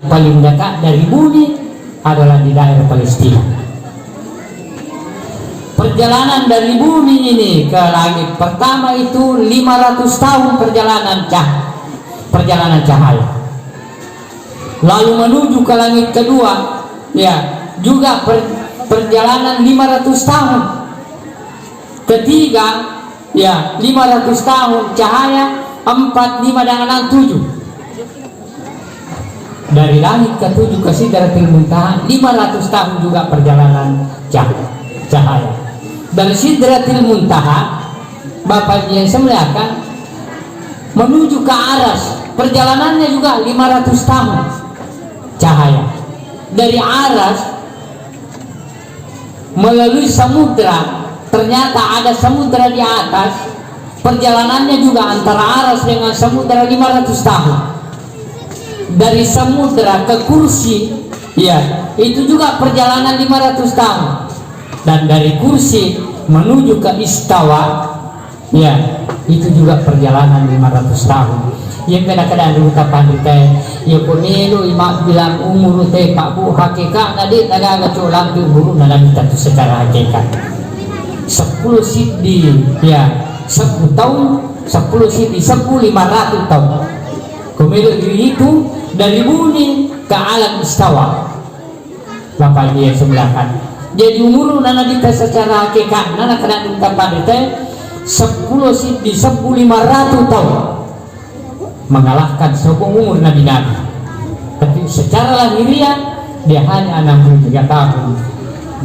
paling dekat dari bumi adalah di daerah Palestina. Perjalanan dari bumi ini ke langit pertama itu 500 tahun perjalanan cahaya. Lalu menuju ke langit kedua, ya, juga perjalanan 500 tahun. Ketiga, ya, 500 tahun cahaya, 4, 5 dan 6, 7. Dari langit ke-7 ke Sidratil Muntaha 500 tahun juga perjalanan cahaya. Dari Sidratil Muntaha Bapak yang semuliakan menuju ke Aras, perjalanannya juga 500 tahun cahaya. Dari Aras melalui samudra, ternyata ada samudra di atas, perjalanannya juga antara Aras dengan samudra 500 tahun. Dari samudra ke kursi, ya, itu juga perjalanan 500 tahun. Dan dari kursi menuju ke istawa, ya, itu juga perjalanan 500 tahun. Yang kadang-kadang dulu kapan teh, ya pemilu imak bilang umur teh Pak Bu hakikat nadi naga colang di umur nanti tentu secara hakikat 10 sidi, ya, 10 tahun, 10 sidi 10.500 tahun. Kemudian itu dari bumi ke alam istawa. Bapak dia sebelahkan. Jadi umur nana kita secara hakikat nana kena kapan teh 10 sidi 10.500 tahun, mengalahkan sebuah umur nabi-nabi. Tapi secara lahiriah dia hanya 63 tahun.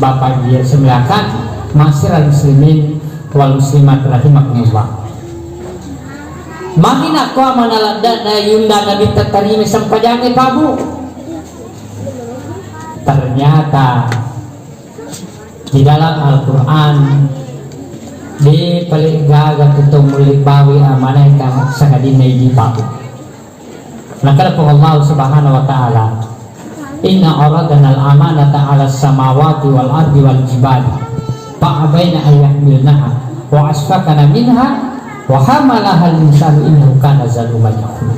Bapak dia sembilakan masyarakat muslimin wal muslimat rahimakumullah. Makin aku amanalada na yunda nabi tertarimi sampajangi Pak Bu. Ternyata di dalam Al-Quran di paling gagal untuk mulik bawi amanah yang sakadina di Pak Bu. Maka Allah Subhanahu wa taala, inna aradna al-amanata 'ala as-samawati wal ardi wal jibali fa'abaina an yahmilnaha wa asfaqna minha wa hamalaha al-insanu innahu kana zaluman jahula.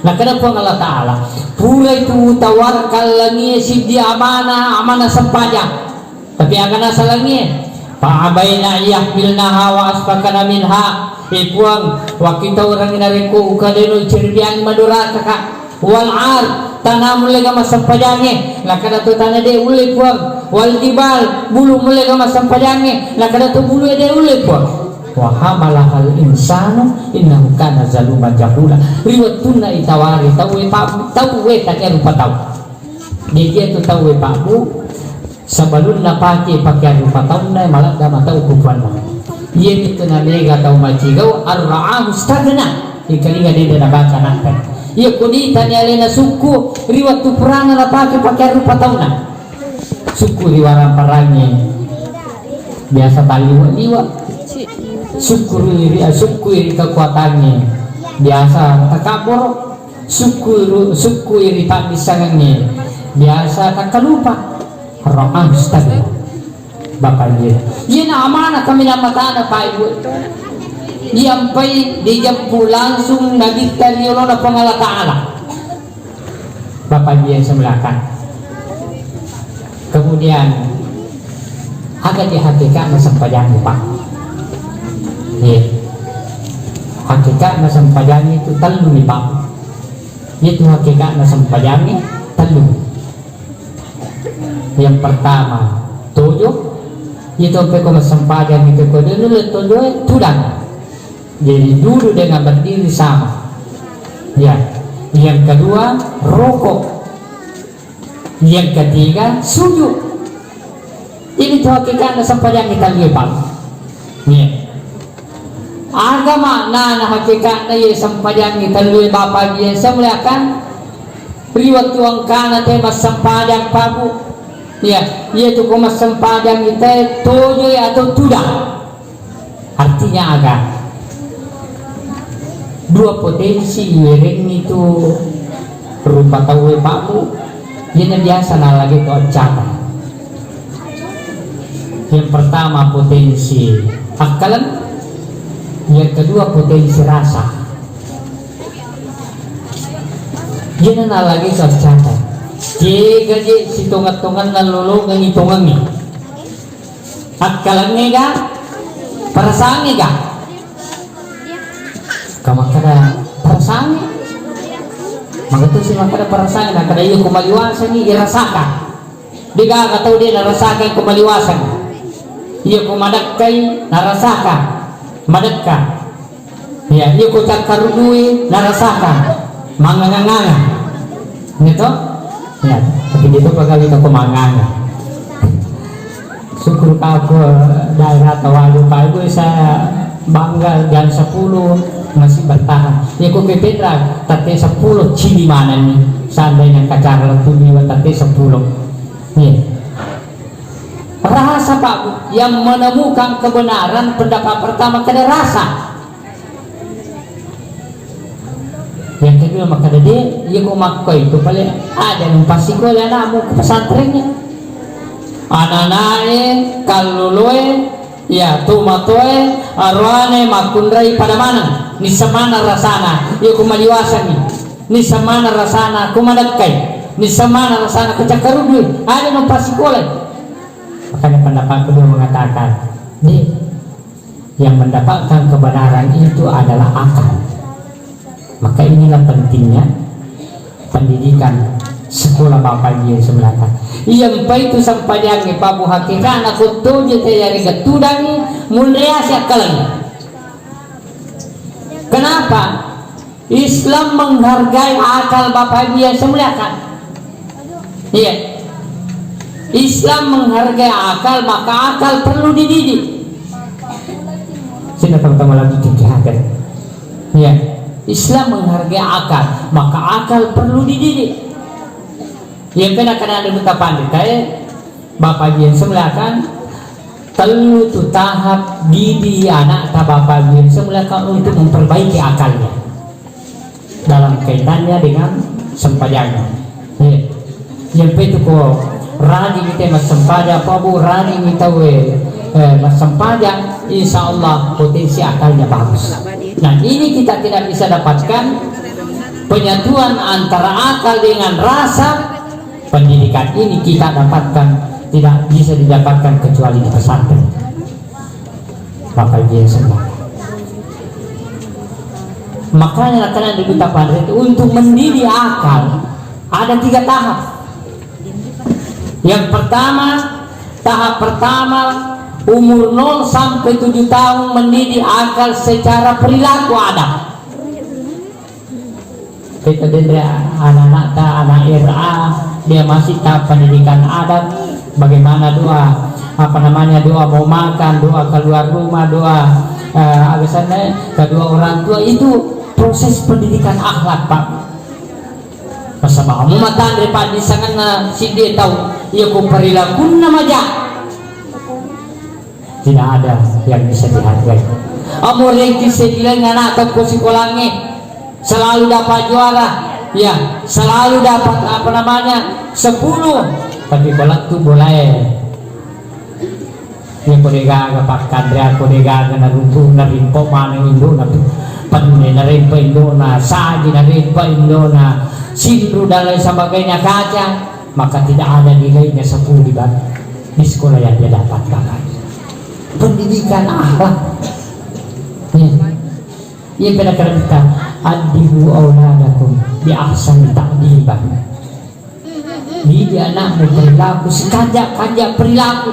Nah, kenapa Allah Ta'ala pula itu tawarkal langi si dia amanah sempajang, tapi akan asalangnya fa'abaina yahmilnaha wa asfaqna minha, ipuang wa kita orang inariku kadeno cerdian madura kakak wal ar tanah mulai ga masampajange lakada tu tanah de ulai puang wal jibal bulu mulai ga masampajange lakada tu bulu de ulai puang wa hamalahal insanu innahu kana zaluman jahula. Riwayat tunna itawari tahu we tak rupa tahu dia tu tahu we Pak Bu sebelum na pakai rupa tahu na malah dah tahu kupuan na ia itu nalega tahu macigau ar-ra'a mustagna ikalinga dia dah baca nakkan ia kuni tanya lena suku riwayat tu perang na pakai rupa tahu na suku riwara perangnya biasa liwa suku iri kekuatannya biasa takabur, suku iri pandisangannya biasa tak lupa ro'ah mustagna. Bapak dia na amanah kami nama tanah Pak Ibu diampai dijampu langsung Nabi Taliolona Pengala Ta'ala. Bapak dia sebelahkan kemudian agak dihakikat masampajang Pak ya, hakikat masampajang itu telu nih Pak, itu hakikat masampajang telu. Yang pertama tujuh itu peko masampajang itu kode dulu tujuh tudang, jadi dulu dengan berdiri sama ya. Yang kedua rokok, yang ketiga sujud. Ini tuh hakikat masampajang kita lihat Pak ya. Agama na hakikat na ye sampajang italui Bapak dia semuliakan riwat tuang kana tema sampajang Pak Bu ya, yaitu koma sampajang kita tujuh atau tidak, artinya agak dua potensi wiring itu rupa tahu Pak Bu ini biasa na lagi tuh catat. Yang pertama potensi akalan, yang kedua potensi rasa. Yan na lagi sa chata. Jika si tungat-tungan na lulu ng itungan ni. At kalangi ka, parasangi ka. Kamakada parasangi. Magato si makada parasangi na kada iyo kumaliwasan ni irasaka. Di ka kataw din narasaka kumaliwasan. Iyo kumadakay narasaka. Madaka. Ya, iyo ko takarudui narasaka. Manganganga. Nito? Ya, tapi dito pagkali ka kumanganga. Syukur ka ako daerah Tawalo pa ito sa Bangga dan 10 masih bertahan. Ya ko kepedra tate 10 cilimanan ni. Sanday ng kacara lang tumiwa tate 10. Ya. Rasa Pak yang menemukan kebenaran pendapat pertama kada rasa. Yang kedua maka dia ko makoy itu paling ada ng pasikol na mo ke pesantrennya. Ananae kalulue ya tumatoe arwane makundrai pada mana ni samana rasana ko maliwasan ni samana rasana kumadakai ni samana rasana kecakarudu ada ng pasikol. Makanya pendapat kedua mengatakan yang mendapatkan kebenaran itu adalah akal. Maka inilah pentingnya pendidikan sekolah Bapak Ibu sebelahkan. Yang itu sampai yang pabu hakikat aku tuju tayari ketudangi mulia sekali. Kenapa? Islam menghargai akal Bapak Ibu yang sebelahkan. Iya. Islam menghargai akal, maka akal perlu dididik. Sini teman-teman lagi dijaga. Iya. Islam menghargai akal, maka akal perlu dididik. Yang kena ada buta pandai, Bapak yang semelakan telu tu tahap didik anak ta Bapak yang semelakan untuk memperbaiki akalnya dalam kaitannya dengan sembahyangnya. Yang itu ko rani kita mas sembahyang, apa bu rani kita mas sembahyang, insya Allah potensi akalnya bagus. Nah ini kita tidak bisa dapatkan penyatuan antara akal dengan rasa. Pendidikan ini kita dapatkan tidak bisa didapatkan kecuali di pesantren. Bapak Ibu semua. Makanya karena di pesantren itu untuk mendidik akal ada 3 tahap. Yang pertama, tahap pertama umur 0 sampai 7 tahun mendidik akal secara perilaku adab. Kita dendra anak-anak anak RA dia masih tahap pendidikan adab, bagaimana doa doa mau makan, doa keluar rumah, doa alasannya kedua orang tua, itu proses pendidikan akhlak Pak. Masa kamu mata daripada di sana si dia tahu ya ku perilaku namaja tidak ada yang bisa dihargai. Amor yang disediakan anak atau psikolangi selalu dapat juara, ya selalu dapat 10, tapi balak tu boleh ya kodega pak kadra kodega na runtu na rimpo mana indo na panne na rimpo indo na saji na rimpo indo na sindru dan lain sebagainya kaca, maka tidak ada nilainya 10 di sekolah yang dia dapatkan. Pendidikan akhlak ia pada kita adibu auladakum bi ahsani ta'diban. Didik anakmu perilaku sekajak-kajak perilaku.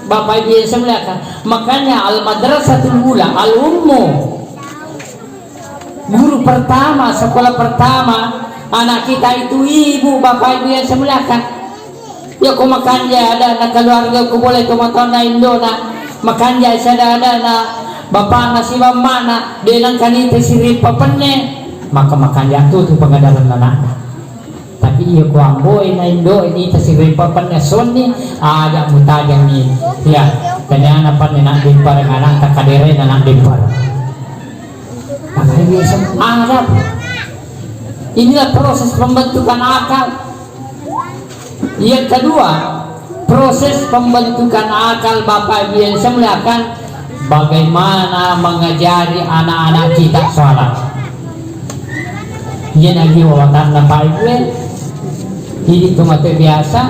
Bapak Ibu semelakan. Makanya al-madrasatul ula al-ummu, guru pertama, sekolah pertama anak kita itu ibu. Bapak Ibu yang semelakan. Ya ku makanya ada na keluarga ku boleh ku matona indona. Makanya sada ada na bapak nasi mana dengan kanite sirip papenne, maka makanya tu pengadaran anak. Tapi iya ku amboy na indo ini sirip papenne sonni ada mutajang ni ya kanya anak pan nak dimpar anak tak kadere anak dimpar. Maka ini Arab. Inilah proses pembentukan akal. Yang kedua, proses pembentukan akal Bapak Ibu yang semuliakan, bagaimana mengajari anak-anak kita sholat. Yan ang giwawatan na pa gue. Hindi tumato biasa.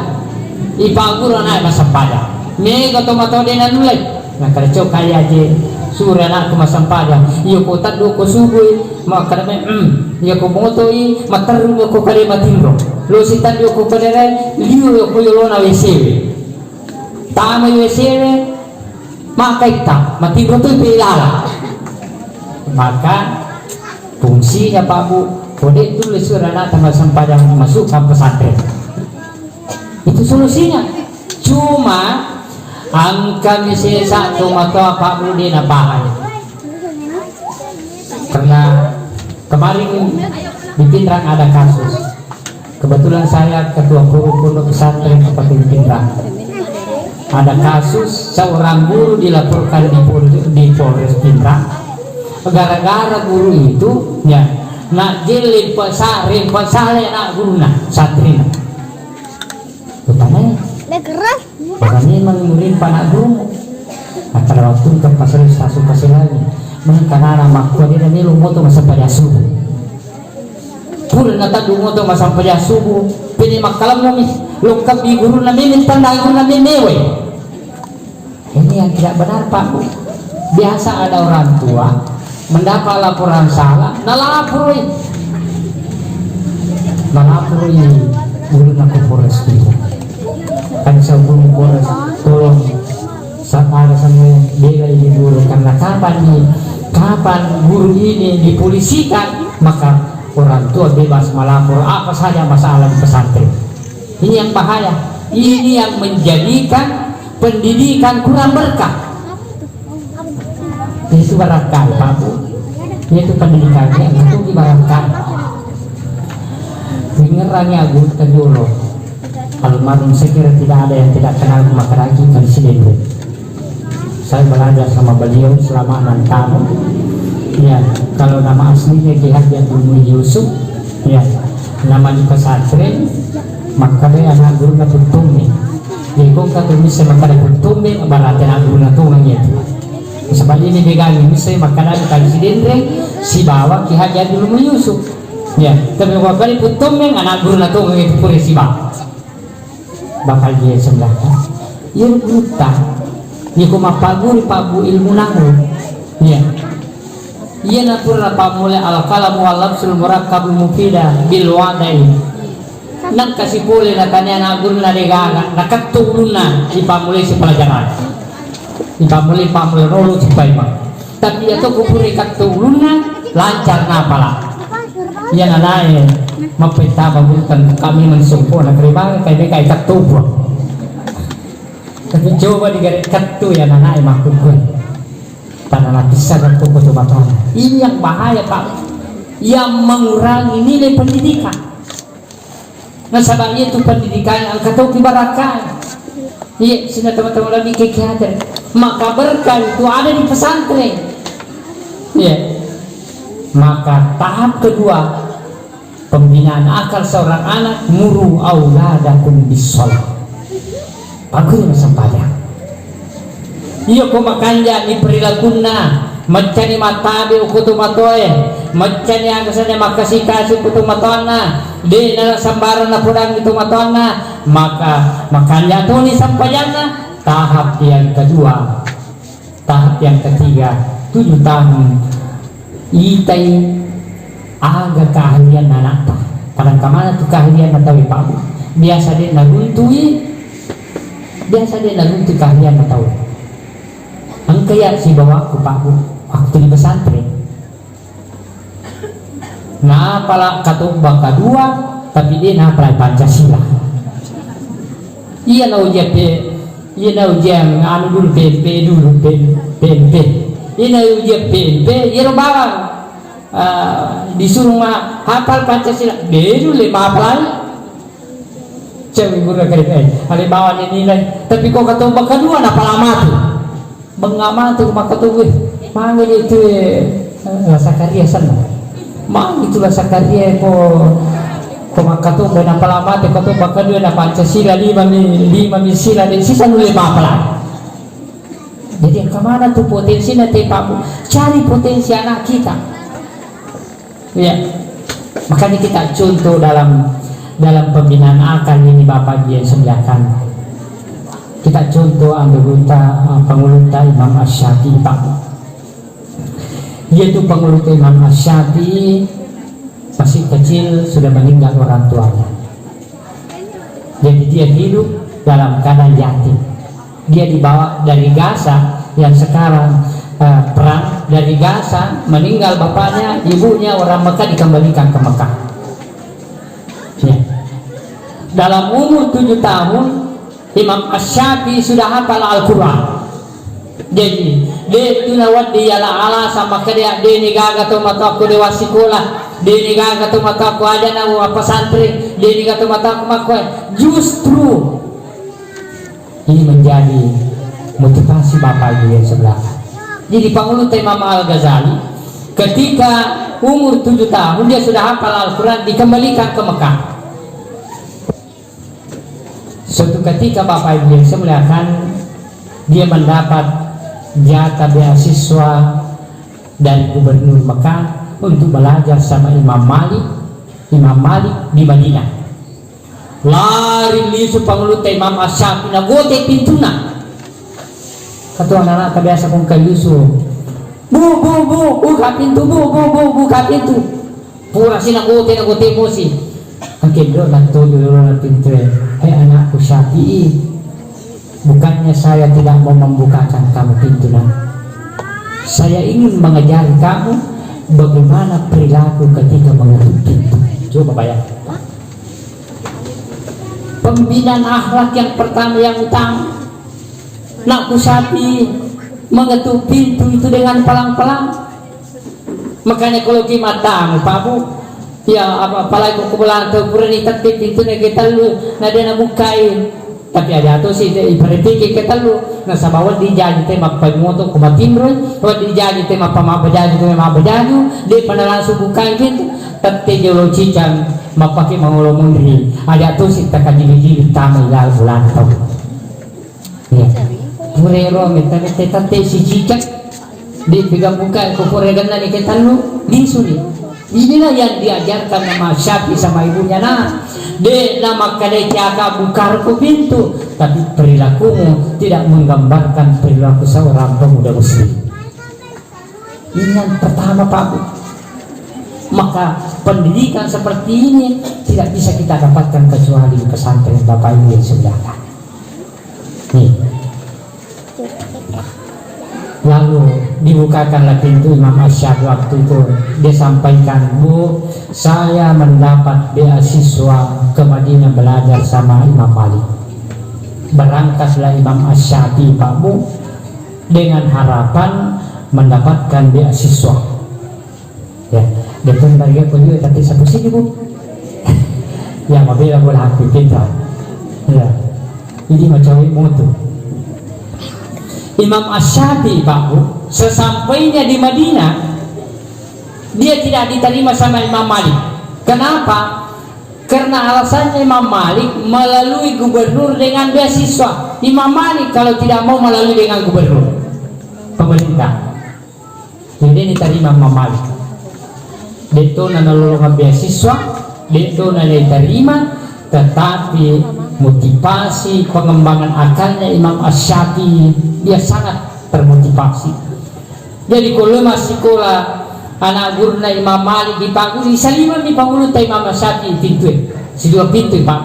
Ipaguro na masampada. May katumato din na nulay. Nakarcho kaya di sura na kumasampada. Iyo ko tado ko suboy. Makarame iyo ko bungotoi. Matarung ko kali matimro. Lositan iyo ko kadere. Liyo ko yolo na wesewe. Tama wesewe. Makaita. Matimro to ipilala. Maka fungsinya Pak Bu, kode tulis surat masampada masuk ke pesantren. Itu solusinya. Cuma angka misalnya satu atau Pak Bu di napahan. Karena kemarin di Pindrang ada kasus. Kebetulan saya ketua pondok pesantren seperti di Pindrang. Ada kasus seorang guru dilaporkan di Polres Pindrang. Gara-gara guru itu ya nak jilid pasare nak guru nak satrina. Tutanya Makanya mengurin panak guru. Antara waktu ke pasal stasiun pasal lagi. Mengenai makwa dia ni lu moto masa pada subuh. Pura nata du moto masa pada subuh. Pilih makalam nami lengkap di guru nami minta guru nami mewe. Ini yang tidak benar Pak. Biasa ada orang tua mendapat laporan salah, nalapuri guru nak Polres itu. Kan saya guru Polres tolong ada sama bela ini guru karena kapan guru ini dipolisikan maka orang tua bebas melapor apa saja masalah di pesantren. Ini yang bahaya. Ini yang menjadikan pendidikan kurang berkah. Itu barangkali Pak Bu, itu pendidikannya itu dibarangkali. Dengerannya Agung Tejolo, almarhum saya kira tidak ada yang tidak kenal Makaraki dan Sidendre. Saya belajar sama beliau selama 6 tahun. Ya, kalau nama aslinya Ki Haji Abdul Yusuf, ya, nama di pesantren, maka dia anak guru na Puntumbe. Jadi kung katumis sa makada Puntumbe, barate na guru na tungang itu. Sebab ini begali misalnya makanan kali Sidendre si bawa Ki Haji Abdul Yusuf ya tapi wakali putum yang anak guru nato itu puri si bawa bakal dia sebelah yang buta ni kumapaguri Pak Bu ilmu nahu ya iya napurna pamule al kalam wal lafzul murakkabul mufidah bil wadai nang kasih pule na kanya anak guru na degana nakatuluna di pamule si pelajaran pamuli rolo cipai mak tapi itu kupuri katuluna lancar ngapala ya nanae mapita bagutan kami mensumpo na keribang kay katubo tapi coba digaret katu ya nanae makukun tanah bisa dan tubuh coba ini yang bahaya Pak yang mengurangi nilai pendidikan. Nah sebabnya itu pendidikan yang kata kibarakan. Iya, sini teman-teman lagi kegiatan. Maka berkah itu ada di pesantren. Iya. Maka tahap kedua pembinaan akal seorang anak muru auladakum bisolat. Bagus sampainya. Iya ko makanja ni perilakunna macani matabi ukutu matoe macani angkasanya makasih kutumatoana di nala sambaran na pudang itu matona maka makanya tuh ni sampayana tahap yang kedua tahap yang ketiga 7 tahun itai aga keahlian anak kadang kemana tuh keahlian atau Pak biasa dia naruntui keahlian atau angkaya si bawaku Pak waktu di pesantren nah pala katubak kedua tapi dia napalai Pancasila iya na ujian anu dulu PNP iya na ujian PNP iya no bawa disuruh mah hafal Pancasila dia dulu mapalai cewek guru kerja ada bawa nilai tapi kok katubak kedua napal amatu mengamati maka tuh manggil itu Sakaria sana mang itulah Sakaria ko maka tuh benar palamat ko tuh bakal dia na Pancasila lima sila dan sisa nulis apa jadi kemana tuh potensi nanti Pak cari potensi anak kita ya Makanya kita contoh dalam pembinaan akal ini Bapak Ibu yang semuakan. Kita contoh anggota pengulutan Imam Asy-Syafi'i Pak. Dia itu pengulutan Imam Asy-Syafi'i masih kecil sudah meninggal orang tuanya. Jadi dia hidup dalam keadaan yatim. Dia dibawa dari Gaza yang sekarang perang dari Gaza, meninggal bapaknya, ibunya orang Mekah dikembalikan ke Mekah. Ya. Dalam umur 7 tahun Imam Asy-Syafi'i sudah hafal Al-Quran. Jadi dia tunawat dia ala sama kerja dia nigaga tu mata aku dewa sekolah, dia nigaga tu mata aku ada na apa santri, dia nigaga tu mata aku makoi. Justru ini menjadi motivasi Bapak Ibu yang sebelah. Jadi pengulut Imam Al-Ghazali ketika umur 7 tahun dia sudah hafal Al-Quran, dikembalikan ke Mekah. Suatu ketika Bapak Ibu yang semuliakan, dia mendapat jatah beasiswa dari gubernur Mekah untuk belajar sama Imam Malik di Madinah. Lari lisu pengelut Imam Asy-Syafi'i na gote pintuna. Kata anak-anak biasa kong kayusu, buka pintu, buka pintu. Pura sina gote emosi. Akhirnya na pintu. Hei anakku Syafi'i, bukannya saya tidak mau membukakan kamu pintu, saya ingin mengajari kamu bagaimana perilaku ketika mengetuk pintu. Coba bayangkan. Pembinaan akhlak yang pertama yang utama, nakku Syafi'i mengetuk pintu itu dengan pelan-pelan. Makanya kalau kita tamu Pak Bu, ya apalagi kumpulan atau kurang tapi pintu kita lu nada nak bukain. Tapi ada atau sih ibarat kita lu nasa bawah dijadi tema pamoto kumatimron, bawah dijadi tema pamabajaju dia pada langsung bukain pintu. Tapi jauh cicang mapaki mangolo mundri ada atau sih tak jili tamu ilal bulan tau. Ya, purero minta tete si cicak di pegang buka kupuregan nani kita lu disuni. Inilah yang diajarkan nama Syafi'i sama ibunya de nama kadetiaka bukar ku pintu, tapi perilakumu tidak menggambarkan perilaku seorang pemuda muslim. Ini yang pertama Pak Bu. Maka pendidikan seperti ini tidak bisa kita dapatkan kecuali di pesantren Bapak Ibu yang sebelah kanan. Nih. Lalu dibukakanlah pintu Imam Asy-Syafi'i waktu itu. Dia sampaikan, Bu, saya mendapat beasiswa ke Madinah belajar sama Imam Malik. Berangkatlah Imam Asy-Syafi'i Pak Bu dengan harapan mendapatkan beasiswa. Ya, dia pun bagi aku juga tapi satu sini Bu. Ya, mobil boleh hati kita. Ya, ini macam motor. Imam Asy-Syafi'i Pak Bu, sesampainya di Madinah dia tidak diterima sama Imam Malik. Kenapa? Karena alasannya Imam Malik melalui gubernur dengan beasiswa. Imam Malik kalau tidak mau melalui dengan gubernur pemerintah, jadi diterima Imam Malik. Itu nalolongan beasiswa, itu diterima, tetapi motivasi pengembangan akalnya Imam Asy-Syafi'i dia sangat termotivasi. Jadi kalau masih sekolah anak guruna Imam Malik di Paku di salima di pangulut Imam Asy-Syafi'i pintu si dua pintu Pak.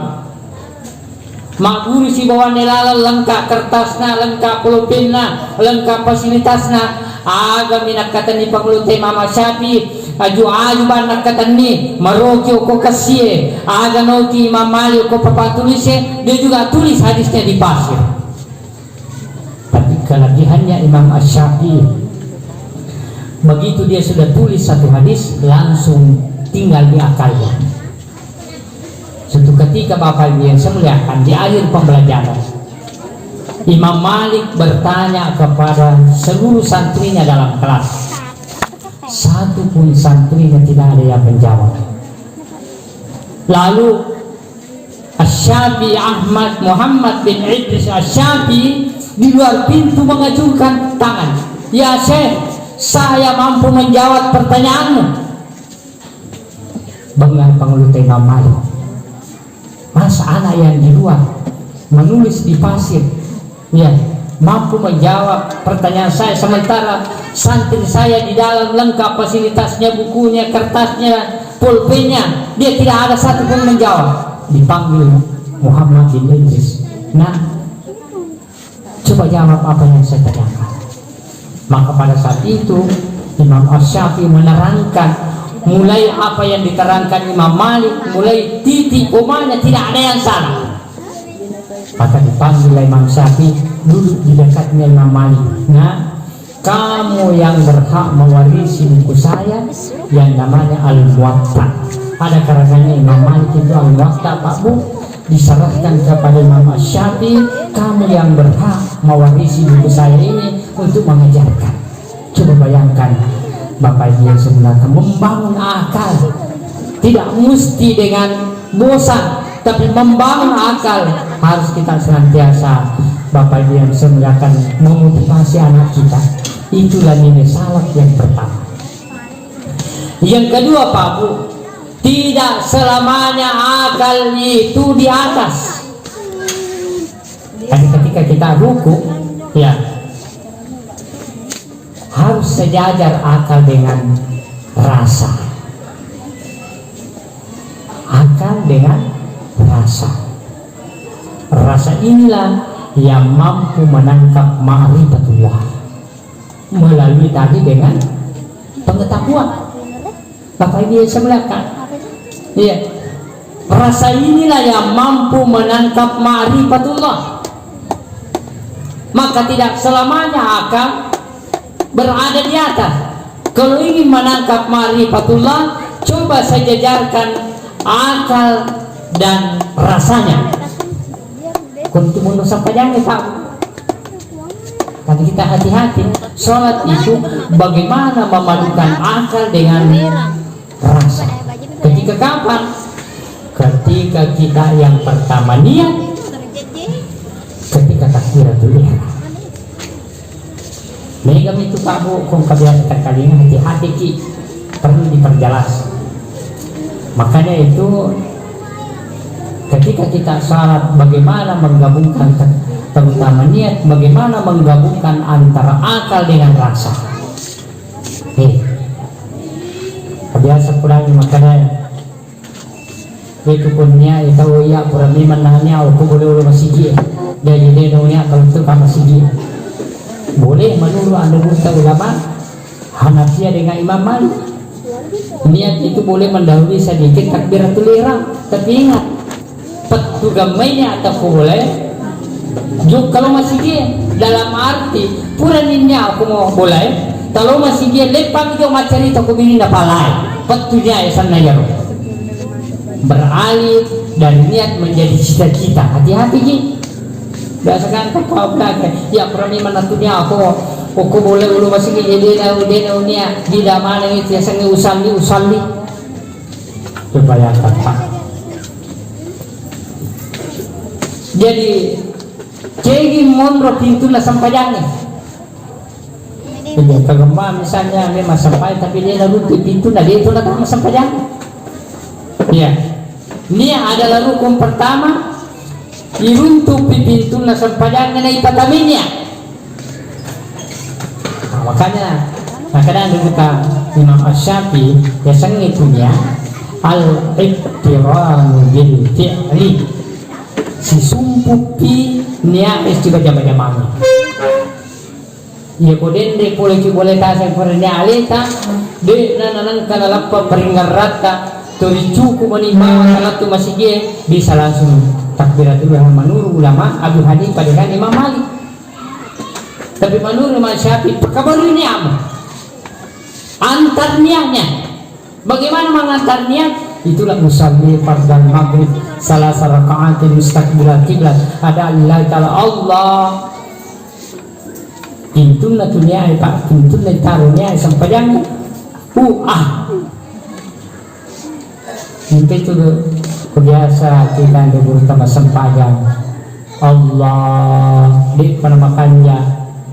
Mak guru si bawa nelala lengkap kertasna, lengkap pulpenna, lengkap fasilitasna. Aga minak kata ni pangulut Imam Asy-Syafi'i aju banak kata ni maroki ko kasie aga noti Imam Malik ko papatulisnya dia juga tulis hadisnya di pasir. Tapi kelebihannya Imam Asy-Syafi'i begitu dia sudah tulis satu hadis langsung tinggal di akalnya. Suatu ketika Bapak Ibu yang semuliakan di akhir pembelajaran Imam Malik bertanya kepada seluruh santrinya dalam kelas. Satu pun santrinya tidak ada yang menjawab. Lalu Asy-Syafi'i Ahmad Muhammad bin Idris Asy-Syafi'i di luar pintu mengajukan tangan. Ya Syekh, saya mampu menjawab pertanyaanmu. bangga pengelutai Imam Malik. Masa anak yang di luar menulis di pasir, ya, mampu menjawab pertanyaan saya, sementara santri saya di dalam lengkap fasilitasnya, bukunya, kertasnya, pulpennya, dia tidak ada satu pun menjawab. Dipanggil Muhammad bin Idris, nah coba jawab apa yang saya tanyakan. Maka pada saat itu Imam Asy-Syafi'i menerangkan, mulai apa yang diterangkan Imam Malik, mulai titik komanya tidak ada yang salah. Maka dipanggil Imam Syafi'i, duduk di dekatnya Imam Malik. Nah, kamu yang berhak mewarisi buku saya yang namanya Al-Muwatta. Ada karangannya Imam Malik itu Al-Muwatta, Pak Bu, diserahkan kepada Imam Asy-Syafi'i. Kamu yang berhak mewarisi buku saya ini untuk mengajarkan. Coba bayangkan, Bapak Ibu yang sebenarnya membangun akal, tidak mesti dengan bosan, tapi membangun akal harus kita senantiasa, Bapak Ibu yang sebenarnya, memotivasi anak kita. Itulah nilai salaf yang pertama. Yang kedua, Pak Bu, tidak selamanya akal itu di atas. Tapi ketika kita ruku, ya, harus sejajar akal dengan rasa. Akal dengan rasa. Rasa inilah yang mampu menangkap ma'rifatullah melalui tadi dengan pengetahuan. Bapak Ibu yang sebelah, iya, rasa inilah yang mampu menangkap ma'rifatullah. Maka tidak selamanya akal berada di atas. Kalau ingin menangkap ma'rifatullah, coba saya jajarkan akal dan rasanya. Kuntu mundur sampai jangan, Pak. Tapi kita hati-hati, sholat itu bagaimana memadukan akal dengan rasa. Ketika kapan? Ketika kita yang pertama niat, ketika takbiratul ihram. Megam itu Pak Bu, kong kebiasaan kalian hati-hati ki, perlu diperjelas. Makanya itu ketika kita sholat, bagaimana menggabungkan, terutama niat, bagaimana menggabungkan antara akal dengan rasa. Kebiasa kurang makanya itu punya itu ya kurang menanya aku boleh masih dia jadi dia kalau itu masih dia boleh menurut anda ulama Hanafiyah dengan Imam Malik. Niat itu boleh mendahului sedikit takbiratul ihram, tapi ingat petugamainya atau boleh juga kalau masih dia dalam arti puraninya aku mau boleh kalau masih dia lepas itu macam itu aku bini napalai petunya sana ya beralih dari niat menjadi cita-cita. Hati-hati ki, biasakan kau belakang ya purani menatunya aku boleh ulu masih dia unia di mana itu ya sangi usalli supaya tak. Jadi cegi mondro pintulah sampai jangan. Jadi kagema misalnya memang sampai tapi dia lalu di pintu nah dia itu datang sampai jangan. Ya, ini adalah rukun pertama. Iruntuk di pintu lah sampai jangan na ipataminya. Nah, makanya ada kita Imam Asy-Syafi'i ya sangi punya al-iqtiranu bil fi'li. Si sumpupi niat istilah jama-jamanya. Ya kodende boleh tasang pernya alita de nanan kana lappa peringarata tori cukup menimba kalau tu masih dia bisa langsung takbiratul ihram menurut ulama Abu Hanifah dengan Imam Malik. Tapi menurut Imam Syafi'i kabar ini apa? Antar niatnya. Bagaimana mengantar niat? Itulah musalli fardhan maghrib salah raka'atin mustaqbilal qiblat ada Allah taala Allah pintu na dunia Pak pintu na tarunya sampai yang itu kebiasa kita dulu tambah sempajang Allah di penamakannya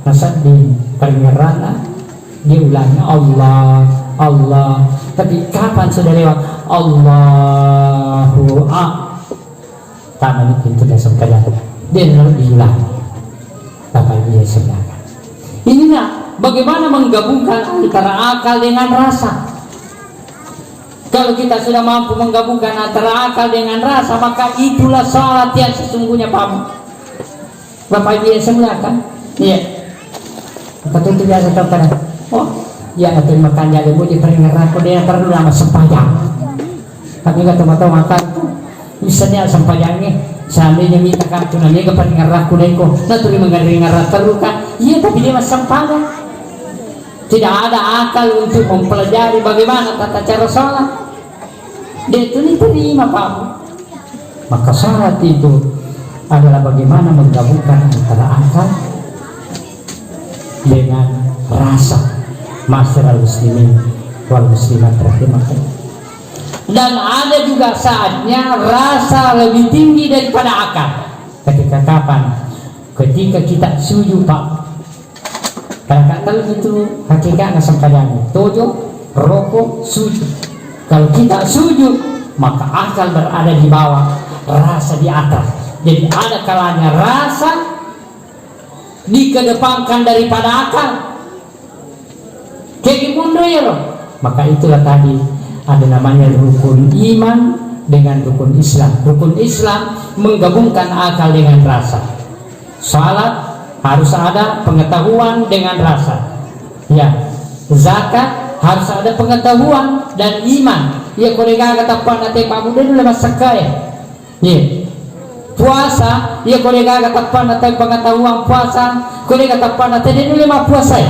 nasab di peringatan diulangi Allah tapi kapan sudah lewat Allahu Taman itu dah sampai dia lalu diulang Bapak Ibu yang sebenarnya. Inilah bagaimana menggabungkan antara akal dengan rasa. Kalau kita sudah mampu menggabungkan antara akal dengan rasa, maka itulah salat yang sesungguhnya, Bapak Ibu yang sebenarnya. Iya. Kata itu biasa terkadang. Oh, ya atau makan jadi budi peringat aku dia perlu nama sempayang. Tapi kata mata makan itu misalnya sempayangnya seandainya minta kartu nanti ke peringat aku deko, nanti mengaringat terluka. Iya tapi dia masih sempayang. Tidak ada akal untuk mempelajari bagaimana tata cara sholat. Dia itu diterima, Pak. Maka sholat itu adalah bagaimana menggabungkan antara akal dengan rasa. Masyarakat muslimin wal muslimat rahimahullah. Dan ada juga saatnya rasa lebih tinggi daripada akal. Ketika kapan? Ketika kita sujud, Pak. Karena itu hakikatnya sempadanya tujuh rokok sujud. Kalau kita sujud maka akal berada di bawah, rasa di atas. Jadi ada kalanya rasa dikedepankan daripada akal. Kayak mundur ya loh. Maka itulah tadi ada namanya rukun iman dengan rukun Islam. Rukun Islam menggabungkan akal dengan rasa. Salat harus ada pengetahuan dengan rasa. Ya, zakat harus ada pengetahuan dan iman. Ya, kolega kata pan nanti kamu dulu lemas sekaya. Ya. Puasa, ya kolega kata pan nanti pengetahuan puasa. Kolega kata pan nanti dulu lemas puasa.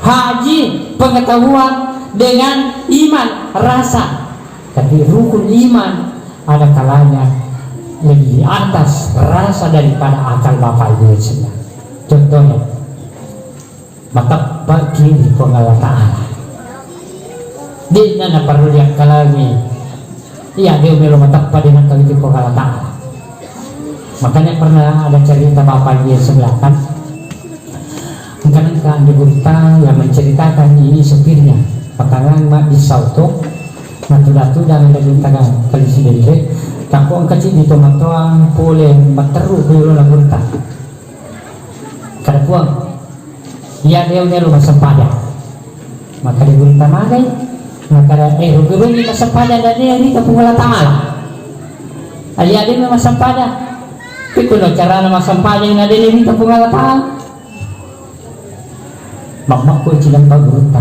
Haji pengetahuan dengan iman rasa. Tapi rukun iman ada kalanya lebih di atas rasa daripada akal Bapak Ibu semua. Contohnya mata bagi di Allah Ta'ala di mana perlu lihat kalami. Iya dia melo mata pada dengan kali di Allah Ta'ala. Makanya pernah ada cerita Bapak Ibu sebelah kan kan di berita yang menceritakan ini supirnya pakangan mak di sauto natu-natu dan ada bintangan kali sendiri kampung kecil di tomatoang boleh materu dulu lah berita kada puang ia dia rumah sempadan maka di berita magai maka rugi rugi sempadan dan dia di kampung Allah Ta'ala ayah dia rumah sempadan tapi kalau cara nama sempadan yang ada di kampung Allah Ta'ala mamaku cilang pagurta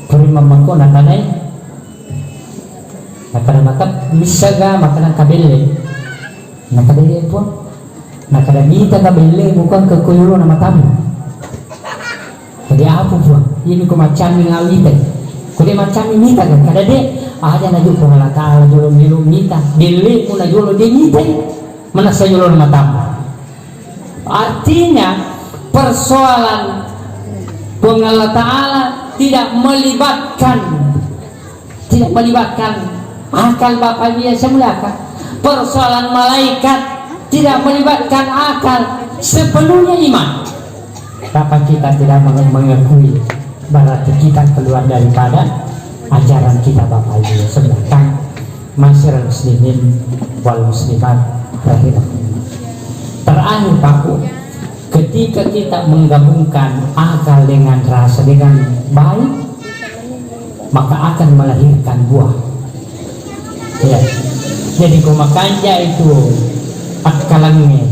puri mamaku natanay nakaramatap misaga makanan kabele nakadali po nakadamita kabele bukan kekuyuro na matamu jadi apa po ini ko macami ngawite kudi macami mita kan kada de ada na jupo Allah Ta'ala julo milu mita dili mo na julo de mita mana sa julo na matamu artinya persoalan Allah Ta'ala tidak melibatkan akal Bapak Ibu yang semuliakan. Persoalan malaikat tidak melibatkan akal, sepenuhnya iman. Tapi kita tidak mengakui berarti kita keluar daripada ajaran kita Bapak Ibu yang semuliakan. Masyarakat muslimin wal muslimat rahimahullah. Terakhir Pak, ketika kita menggabungkan akal dengan rasa dengan baik, maka akan melahirkan buah. Ya. Jadi kumakanja itu akalangnya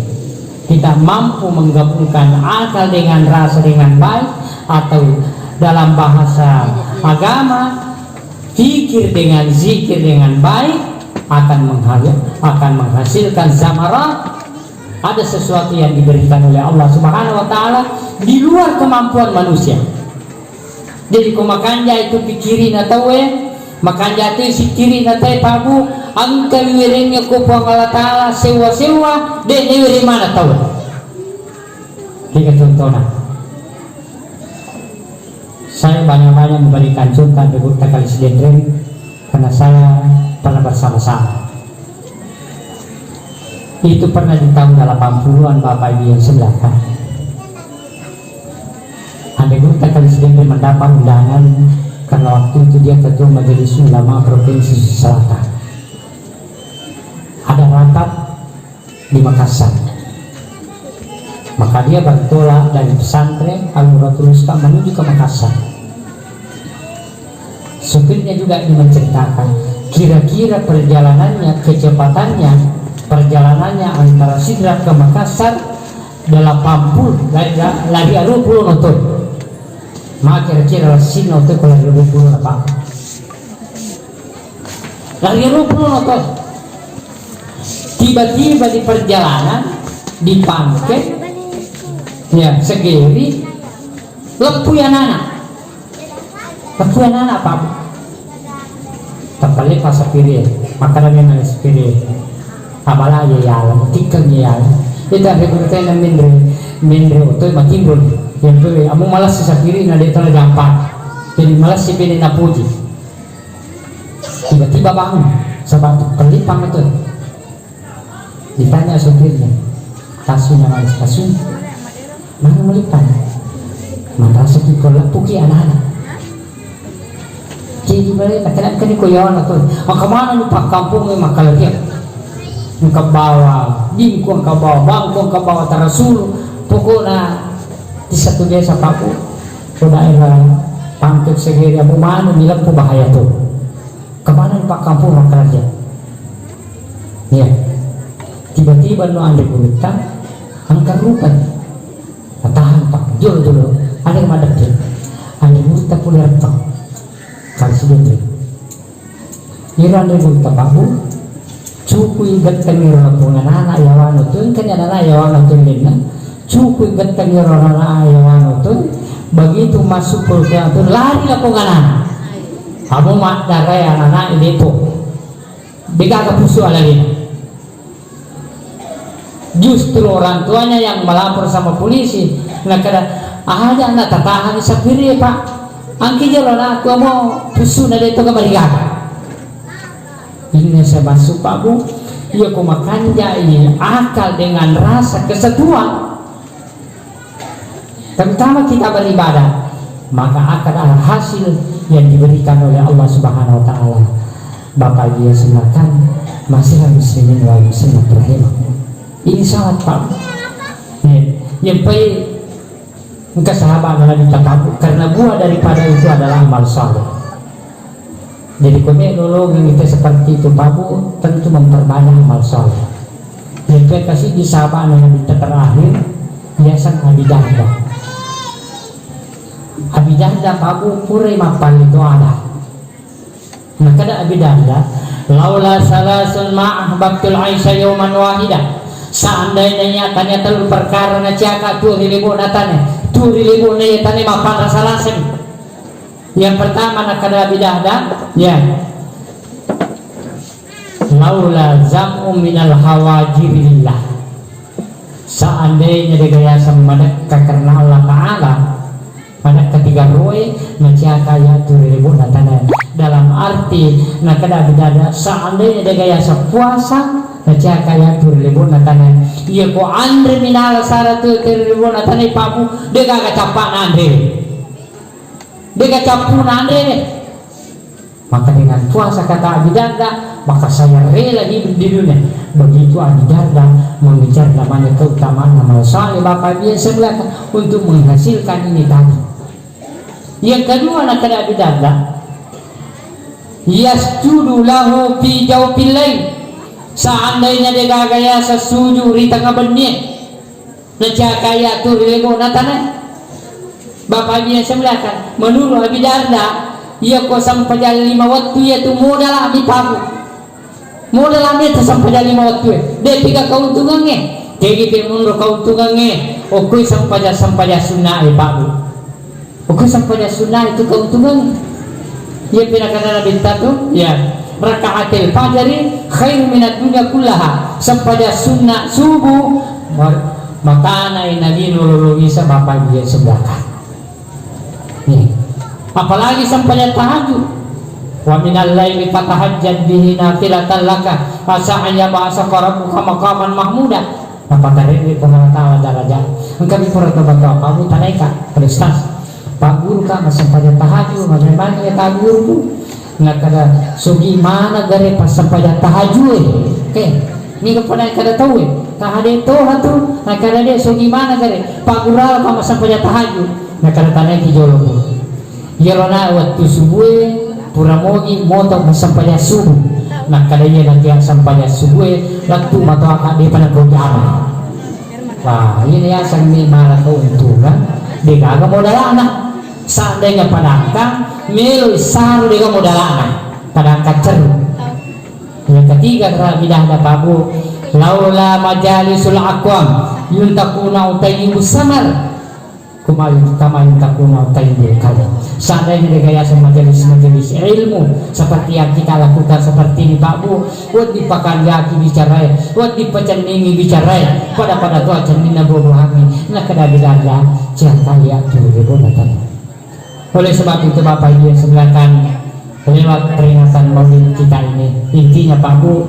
kita mampu menggabungkan akal dengan rasa dengan baik, atau dalam bahasa agama fikir dengan zikir dengan baik akan menghasilkan zamarat. Ada sesuatu yang diberikan oleh Allah Subhanahu wa Ta'ala di luar kemampuan manusia. Jadi kumakanja itu pikirin atau makanja itu sikirin atau pabu angka wiringnya ku Allah Ta'ala sewa-sewa dan wiri mana tahu. Tiga contohnya. Saya banyak-banyak memberikan contoh di Burta Kali Sidendren karena saya pernah bersama-sama. Itu pernah di tahun 80-an Bapak Ibu yang sebelah kan. Ada Burta Kali Sidendren mendapat undangan karena waktu itu dia ketua Majelis Ulama Provinsi Selatan. Ada rapat di Makassar, maka dia bertolak dari pesantren Al-Nuratul Wusta menuju ke Makassar. Supirnya juga menceritakan kira-kira perjalanannya, kecepatannya, perjalanannya antara Sidrap ke Makassar 80 lagi 20 notol. Maka kira-kira sino itu kalau 20 apa? Lagi 20 notol. Tiba-tiba di perjalanan di Pangkep, ya segeri lepuyan anak Pak. Terpalit pas sepiri, makanan yang ada sepiri. Apalah ya tikang ya. Itu ada berkaitan mindre itu matimbul. Yang tu, amu malas si sepiri na dito na gampang. Jadi malas si pini na puji. Tiba-tiba bangun, sebab pelipang itu. Ditanya supirnya, kasun yang malas kasun, mana melipang? Mana sepi kolak puki anak-anak. Jadi balik nak kena koyon atau kemana ni pak kampung ni makal dia ke bawah dingkong ke bawah bangkong ke bawah tarasul pokoknya di satu desa Papu ke daerah Pangkep segeri abu mana bilang tu bahaya tu kemana ni pak kampung makal dia ya tiba-tiba no anda gulita angkat rupa tahan pak jol ada yang madap dia anda gulita pula retak Presiden Iran dulu tababu cukup ingat kenira pungan anak yawan itu kan anak yawan itu lina cukup ingat kenira anak yawan itu begitu masuk kulkaya itu lari lah pungan anak kamu mak darai anak ini tuh bega kepusu lagi justru orang tuanya yang melapor sama polisi nak ada ada anak tatahan sapiri pak angki jalan aku mau pusu na dito ka baligaga. Ini saya masuk Pak Bu, ia ko makanja ini akal dengan rasa kesatuan. Terutama kita beribadah, maka akan ada hasil yang diberikan oleh Allah Subhanahu Wa Taala. Bapak dia silakan masih muslimin wal muslimat rahimah. Ini sangat Pak. Yang baik kesahabatan Nabi Tatabuk karena buah daripada itu adalah amal saleh. Jadi teknologi kita seperti itu Babu tentu memperbanyak amal saleh. Yang kasih di sahabat Nabi terakhir biasa Abi Darda. Abi Darda Babu pura mapal itu ada. Maka ada Abi Darda laula salasun ma'ahbabtul Aisyah yawman wahidah. Seandainya tanya telur perkara na ciaka tuh ribu natane ribu nih tani mapan rasa langsung. Yang pertama nak ada bidahda, ya. Laula zamu minal hawajirillah. Seandainya digaya sama karena Allah Taala pada ketiga roe naciaka ya 2000 natana dalam arti nak ada bidahda seandainya digaya puasa naciaka ya 2000 natana iya ko andre minal saratu 2000 natana papu dega kacapan andre dega capun andre maka dengan puasa kata Abi Darda maka saya rela hidup di dunia. Begitu Abi Darda mengejar namanya keutamaan amal saleh Bapak dia sebelah untuk menghasilkan ini tadi. Yang kedua nak ada Abi Darda yasjudu lahu fi jawfil lail. Seandainya dia gaya sesuju di tengah benih necakaya tu rego natana Bapak dia sebelah kan menurut Abi Darda ia ko sampai 5 waktu yaitu modal Abi Pabu modal Abi sampai 5 waktu dia tiga keuntungannya kayak gitu menurut keuntungannya oke sampai sunnah Pabu oke sampai sunnah itu keuntungan ia pindah kata Nabi tu ya rakaatil fajri khairu minad dunya kullaha sampai sunnah subuh maka Nabi nurul bisa Bapak dia sebelah kan apalagi sampai tahajud wa minal laili fatahajjad bihi nafilatan laka asa an yab'asa rabbuka maqaman mahmuda apa tadi di Allah Taala darajat engkau diperhatikan kamu tanaika prestasi Pak Guru ka masampaya tahajud, bagaimana ya Pak Guru? Nggak kada sugi mana dari pas sampaya tahajud, oke? Ini kepada kada tahu ya, kada itu hatu, nak kada dia sugi mana dari Pak Guru ka masampaya tahajud, nak kada tanah di jolo. Yerona waktu subuh puramogi moto masampaya subuh, nak kada dia nanti yang sampaya subuh, waktu mato akak di pada kerjaan. Wah, ini ya sang ni malah keuntungan, dia kagak modal anak. Seandainya padangkang melu saru dia modal anak padangkang ceruk. Yang ketiga bidah ada babu laula majalisul aqwam yuntakuna utayyibu samar kumayun kama yuntakuna utayyibu kalam. Seandainya rekayasa majelis-majelis ilmu seperti yang kita lakukan seperti ini babu, buat dipakandaki bicara, buat dipecendingi bicara, pada tua cenina bobohami nak kada bidaga jangan lihat dulu bonatan. Oleh sebab itu Bapak Ibu yang sebelah lewat peringatan maulid kita ini, intinya Pak Bu,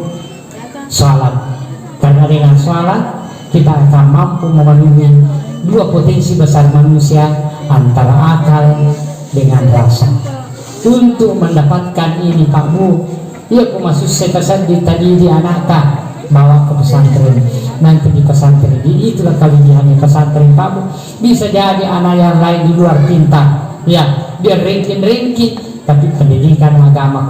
sholat. Karena dengan sholat kita akan mampu memenuhi dua potensi besar manusia, antara akal dengan rasa. Untuk mendapatkan ini Pak Bu, ya aku masuk sekesan tadi di anaknya bawa ke pesantren, nanti di pesantren itulah kelebihannya pesantren Pak Bu. Bisa jadi anak yang lain di luar pintar, ya biar ringkin tapi pendidikan agama